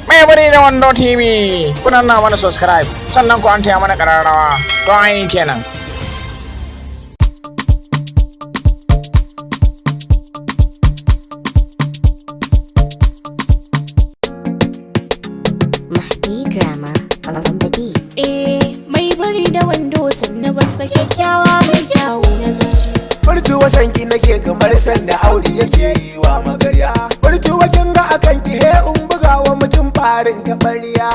Mai bari da Wando TV. Kuna na mana subscribe. Sannan ku an taya mana kararrawa. To ai kenan. Mai bari da wando sannan wasfa kyakkyawa mai kyawu na zuci. Furtuwa sanki nake kamar sanda Audi yake yi wa magarya. Furtuwa kin ga akan ki he in buga wa mutum farin taɓarya.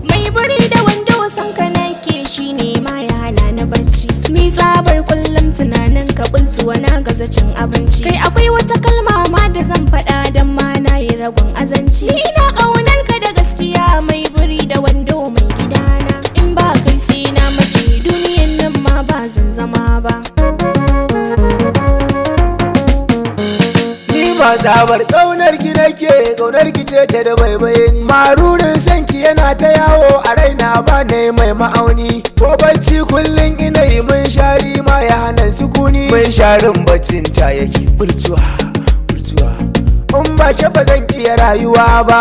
Mai bari da wando sanka nake shine ma ya hana na barci. Ni tsabar kullum tunanin ka bultuwa na gaza cin abinci. Kai akwai wata kalma ma da zan faɗa dan ma na yi ragon azanci. Ni ina ƙaunar ka da gaskiya mai bari da wando mai gidana. In ba kai sai na mace duniyan nan ma ba zan zama ba. Ni ma tsabar ƙaunar ki nake, ƙaunar ki ce ta da baibaye ni. Marurin sanki yana ta yawo a raina ba ne mai ma'auni. Ko bacci kullum ina yi mun shari ma ya hana sukuni. Mun sharin baccin ta yake burtuwa. In ba ke ba zan iya rayuwa ba.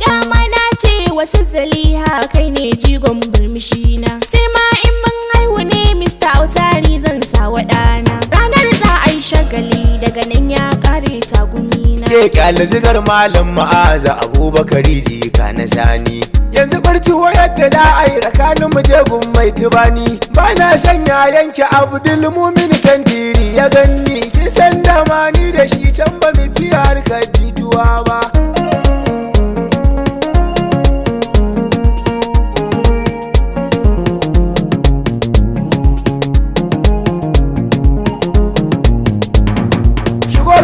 Dama na ce wasu zaliha kai ne jigon burmishi na. Sai ma in mun haihu ne Mr. Autari zan sa wa ɗana. Ranar za a yi shagali daga nan ya kare tagumi na. Ke kyale zigar malam ma'aza Abubakari jika na sani. Yanzu bartuwa yadda za a yi rakanin mu je gun mai tubani. Ba na sanya yanke Abdul Mumin Tantiri ya ganni. Kin san dama ni da shi can ba mu fi harkar jituwa ba.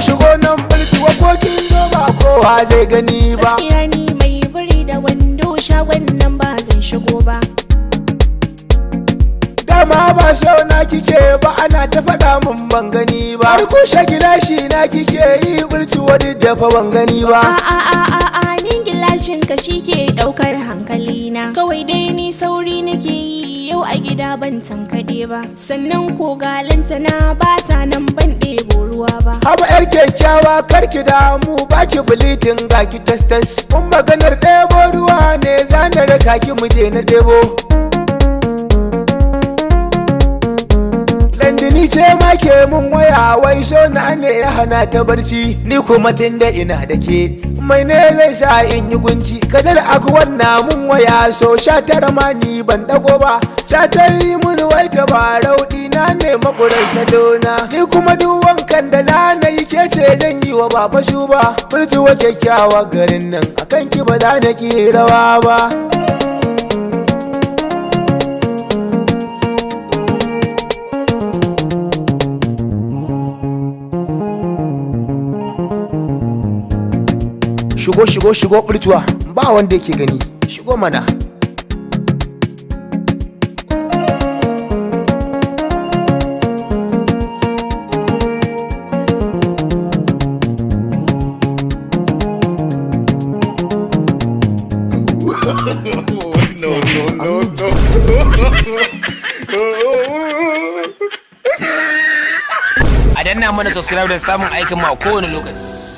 Shigo nan bartuwa ko kin zo ba kowa zai gani ba. Gaskiya ni mai bari da wando shagon nan ba zan shigo ba. Dama ba so na kike ba ana ta faɗa mun ban gani ba. Har kushe gilashi na kike yi burtuwa duk da fa ban gani ba. A ni gilashin ka shi ke ɗaukar hankali na. Kawai dai ni sauri nake yi yau a gida ban tankaɗe ba. Sannan ko galanta na ba ta nan ban ɗebo ruwa ba. Haba yar kyakkyawa karki damu baki bulitin ga ki tastas. Mun maganar ɗebo ruwa ne zana raka ki muje na ɗebo. Landini ce ma ke mun waya wai so na ne ya hana ta barci. Ni kuma tunda ina da ke mai ne zai sa in yi gunci. Kadar agwan na mun waya so 19 ma ni ban dago ba. Sha ta yi mun wai ta ba rauɗi na ne makurar sadona. Ni kuma duk wankan da za na yi ke ce zan yi wa ba su ba. Furtuwa kyakkyawa garin nan akan ki ba za na ki rawa ba. Shigo furtuwa ba wanda yake gani. Shigo mana. No. A danna mana subscribe da samun aikin mu a kowane lokaci.